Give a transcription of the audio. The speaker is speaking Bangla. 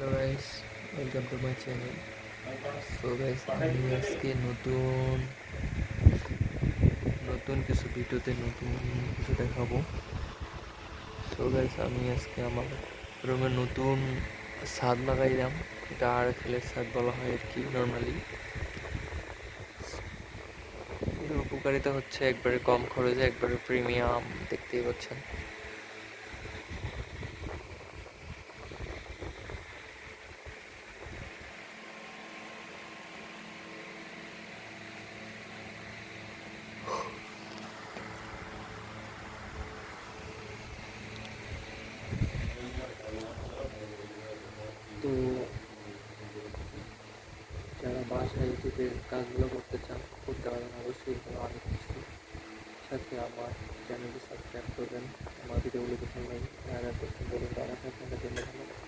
Hello guys, welcome to my channel. So guys, আমি আজকে নতুন নতুন কিছু ভিডিওতে নতুন কিছু দেখাবো। সো গাইস, আমি আজকে আমার রুমে নতুন ছাদ লাগাইলাম। এটা আরএফএলের ছাদ বলা হয় আর কি নর্মালি। এর উপকারিতা হচ্ছে একবারে কম খরচে, একবারে প্রিমিয়াম, দেখতেই পাচ্ছেন। তো যারা বাসায় যে কাজগুলো করতে চান করতে পারেন, অবশ্যই এখানে অনেক কিছু। সাথে আমার চ্যানেলটি সাবস্ক্রাইব করবেন। আমার ভিডিওগুলো দেখুন, লাইক আর করতে বলুন, আমার সাথে জন্য ধন্যবাদ।